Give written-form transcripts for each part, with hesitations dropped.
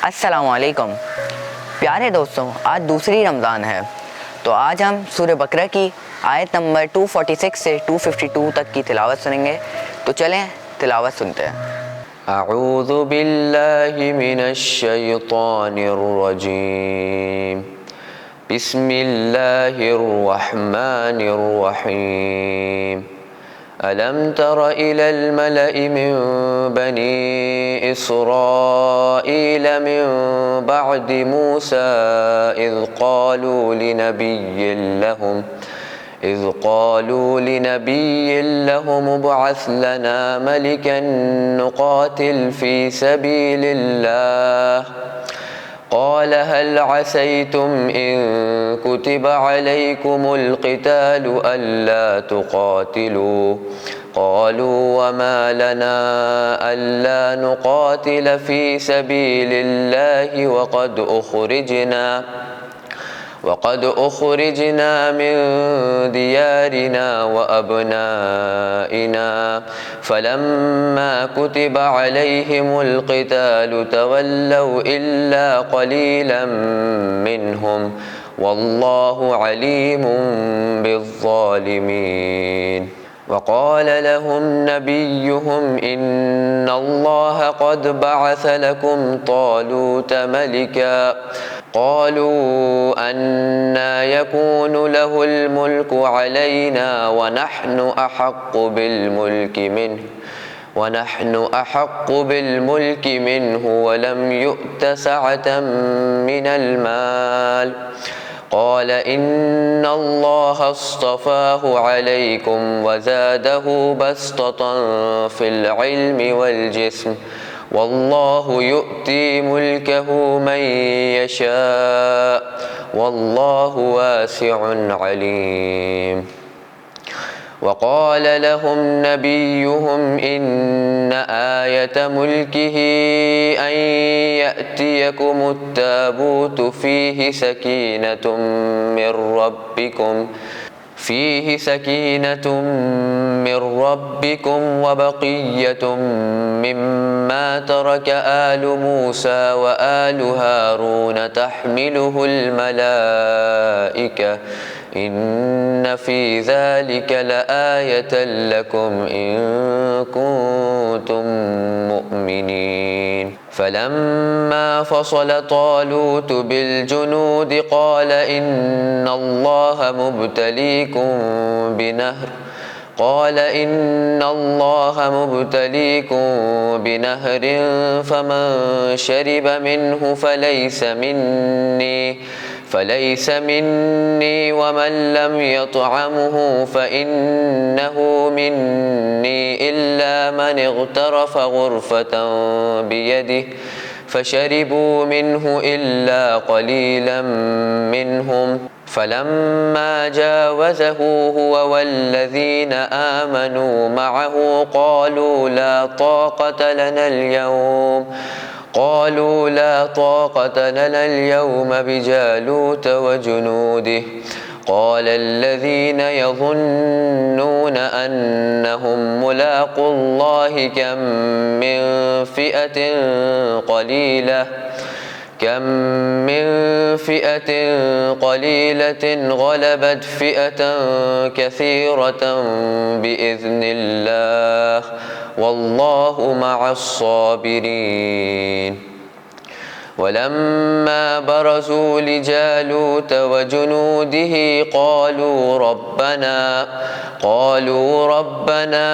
अस्सलाम वालेकुम प्यारे दोस्तों, आज दूसरी रमज़ान है। तो आज हम सूरह बकरा की आयत नंबर 246 से 252 तक की तिलावत सुनेंगे। तो चलें तिलावत सुनते हैं। अऊज़ु बिल्लाहि मिनश शैतानिर रजीम। बिस्मिल्लाहिर रहमानिर रहीम। अलम तर इलल मलइ मिन बनी इस्राईल मिन बअदि मूसा इज़ क़ालू लिनबिय्यिन लहुम इब्अथ लना मलिकन नुक़ातिल फ़ी सबीलिल्लाह क़ाल हल असैतुम इन कुतिब अलैकुमुल क़ितालु अल्ला तुक़ातिलू क़ालू वमा लना अल्ला नुक़ातिल फ़ी सबीलिल्लाहि वक़द उख़रिजना मिन दियारिना व अब्नाइना फ़लम्मा कुतिब अलैहिमुल क़ितालु तवल्लव इल्ला क़लीलन मिनहुम वल्लाहु अलीमुम बिज़्ज़ालिमीन। वक़ाल लहुम नबियुहुम इन्नल्लाह क़द बअथ लकुम तालूत मलिका क़ालू अन्ना यकूनु लहुल मुल्कु अलैना वनहनु अहक्कु बिल्मुल्कि मिन्हु वलम युअत सअतम मिनल माल क़ाल इन्नल्लाह अस्तफ़ाहु अलैकुम वज़ादहु बस्ततन फ़िल इल्मि वल जिस्म वल्लाहु युअती मुल्कहु मन यशा वल्लाहु वासिउन अलीम। वक़ाल लहुम नबियुहुम इन्न आयत मुल्किही अन यअतियकुमुत ताबूतु फ़ीहि सकीनतुम मिर रब्बिकुम व बक़िय्यतुम मिम्मा तरक आलु मूसा व आलु हारून तहमिलुहुल मलाइका इन्न फ़ी ज़ालिक लआयतन लकुम इन कुन्तुम मुअ्मिनीन। फ़लम्मा फ़सल तालूत बिलजुनूद क़ाल इन्नल्लाह मुब्तलीकुम बिनहरिन फमन शरिब मिन्हु फलैस मिन्नी वमन लम यत्अमहु फ़इन्नहु मिन्नी इल्ला मन इग़्तरफ़ ग़ुरफ़तन बियदिहि फ़शरिबू मिन्हु इल्ला क़लीलन मिन्हुम फ़लम्मा जावज़हु हुव वल्लज़ीन आमनू मअहु क़ालू ला ताक़त लना اليوم بجالوت وجنوده قال الذين يظنون أنهم ملاقو الله كم من فئة قليلة غلبت فئة كثيرة بإذن الله والله مع الصابرين. ولما برزوا لجالوت وجنوده قالوا ربنا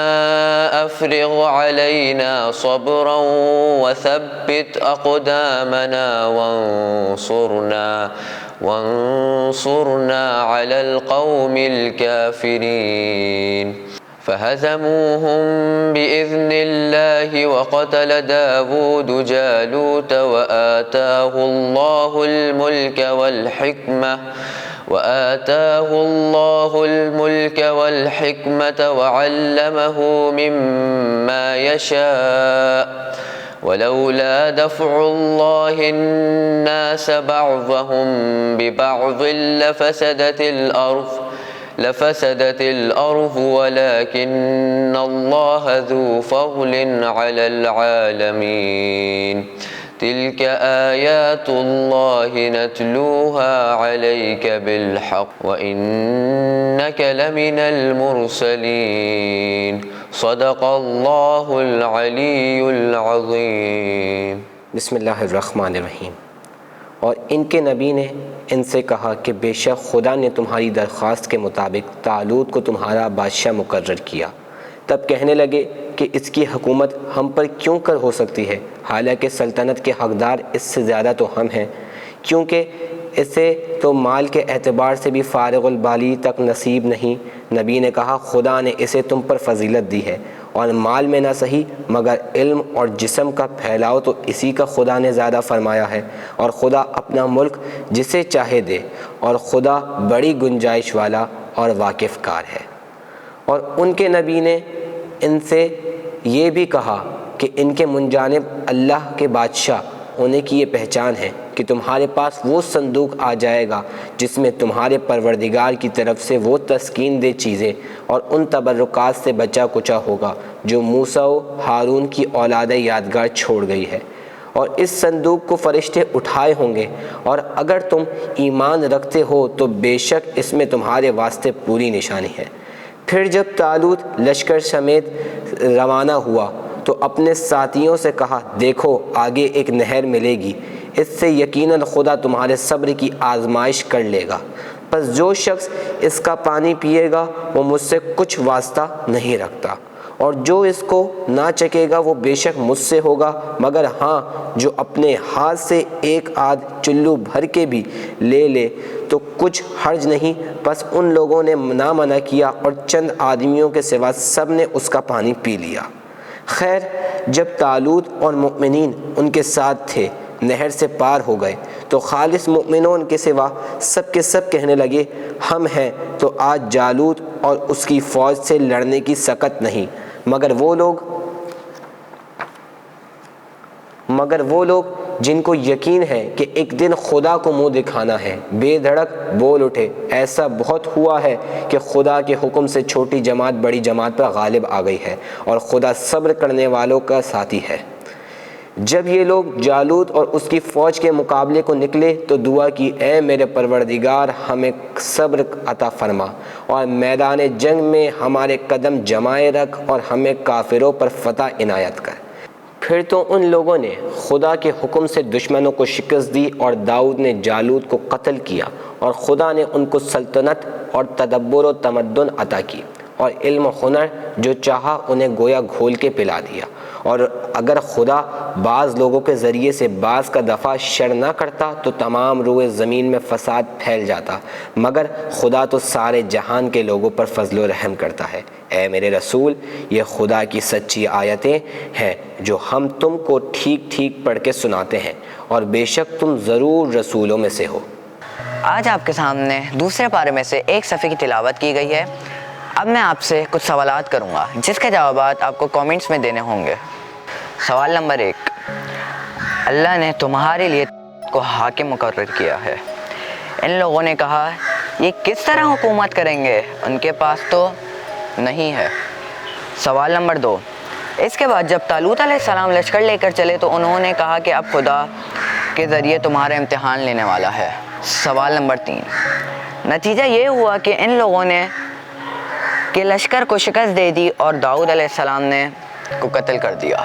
أفرغ علينا صبرا وثبت أقدامنا وانصرنا على القوم الكافرين. فهزموهم بإذن الله وقتل داود جالوت وآتاه الله الملك والحكمة وعلمه مما يشاء ولولا دفع الله الناس بعضهم ببعض لفسدت الأرض ولكن الله ذو فضل على العالمين. تلك آيات الله نتلوها عليك بالحق وإنك لمن المرسلين صدق اللہ العلی العظیم۔ بسم اللہ الرحمن الرحیم۔ اور ان کے نبی نے ان سے کہا کہ بے شک خدا نے تمہاری درخواست کے مطابق طالوت کو تمہارا بادشاہ مقرر کیا۔ تب کہنے لگے کہ اس کی حکومت ہم پر کیوں کر ہو سکتی ہے، حالانکہ سلطنت کے حقدار اس سے زیادہ تو ہم ہیں، کیونکہ اسے تو مال کے اعتبار سے بھی فارغ البالی تک نصیب نہیں۔ نبی نے کہا خدا نے اسے تم پر فضیلت دی ہے، اور مال میں نہ صحیح مگر علم اور جسم کا پھیلاؤ تو اسی کا خدا نے زیادہ فرمایا ہے، اور خدا اپنا ملک جسے چاہے دے، اور خدا بڑی گنجائش والا اور واقف کار ہے۔ اور ان کے نبی نے ان سے یہ بھی کہا کہ ان کے منجانب اللہ کے بادشاہ ہونے کی یہ پہچان ہے کہ تمہارے پاس وہ صندوق آ جائے گا جس میں تمہارے پروردگار کی طرف سے وہ تسکین دہ چیزیں اور ان تبرکات سے بچا کچا ہوگا جو موسیٰ و ہارون کی اولاد یادگار چھوڑ گئی ہے، اور اس صندوق کو فرشتے اٹھائے ہوں گے، اور اگر تم ایمان رکھتے ہو تو بے شک اس میں تمہارے واسطے پوری نشانی ہے۔ پھر جب طالوت لشکر سمیت روانہ ہوا تو اپنے ساتھیوں سے کہا دیکھو آگے ایک نہر ملے گی، اس سے یقیناً خدا تمہارے صبر کی آزمائش کر لے گا، پس جو شخص اس کا پانی پیے گا وہ مجھ سے کچھ واسطہ نہیں رکھتا، اور جو اس کو نہ چکے گا وہ بے شک مجھ سے ہوگا، مگر ہاں جو اپنے ہاتھ سے ایک آدھ چلو بھر کے بھی لے لے تو کچھ حرج نہیں۔ پس ان لوگوں نے نہ منع کیا اور چند آدمیوں کے سوا سب نے اس کا پانی پی لیا۔ خیر جب طالوت اور مؤمنین ان کے ساتھ تھے نہر سے پار ہو گئے تو خالص مؤمنون کے سوا سب کے سب کہنے لگے ہم ہیں تو آج جالوت اور اس کی فوج سے لڑنے کی سکت نہیں، مگر وہ لوگ جن کو یقین ہے کہ ایک دن خدا کو منہ دکھانا ہے بے دھڑک بول اٹھے ایسا بہت ہوا ہے کہ خدا کے حکم سے چھوٹی جماعت بڑی جماعت پر غالب آ گئی ہے، اور خدا صبر کرنے والوں کا ساتھی ہے۔ جب یہ لوگ جالوت اور اس کی فوج کے مقابلے کو نکلے تو دعا کی اے میرے پروردگار ہمیں صبر عطا فرما اور میدان جنگ میں ہمارے قدم جمائے رکھ اور ہمیں کافروں پر فتح عنایت کر۔ پھر تو ان لوگوں نے خدا کے حکم سے دشمنوں کو شکست دی اور داؤد نے جالوت کو قتل کیا، اور خدا نے ان کو سلطنت اور تدبر و تمدن عطا کی اور علم و ہنر جو چاہا انہیں گویا گھول کے پلا دیا، اور اگر خدا بعض لوگوں کے ذریعے سے بعض کا دفع شر نہ کرتا تو تمام روئے زمین میں فساد پھیل جاتا، مگر خدا تو سارے جہان کے لوگوں پر فضل و رحم کرتا ہے۔ اے میرے رسول یہ خدا کی سچی آیتیں ہیں جو ہم تم کو ٹھیک ٹھیک پڑھ کے سناتے ہیں، اور بے شک تم ضرور رسولوں میں سے ہو۔ آج آپ کے سامنے دوسرے پارے میں سے ایک صفحے کی تلاوت کی گئی ہے۔ اب میں آپ سے کچھ سوالات کروں گا جس کے جوابات آپ کو کامنٹس میں دینے ہوں گے۔ سوال نمبر 1، اللہ نے تمہارے لیے کو حاکم مقرر کیا ہے، ان لوگوں نے کہا یہ کس طرح حکومت کریں گے، ان کے پاس تو نہیں ہے۔ سوال نمبر 2، اس کے بعد جب طالوت علیہ السلام لشکر لے کر چلے تو انہوں نے کہا کہ اب خدا کے ذریعے تمہارا امتحان لینے والا ہے۔ سوال نمبر 3، نتیجہ یہ ہوا کہ ان لوگوں نے کہ لشکر کو شکست دے دی اور داؤد علیہ السلام نے کو قتل کر دیا۔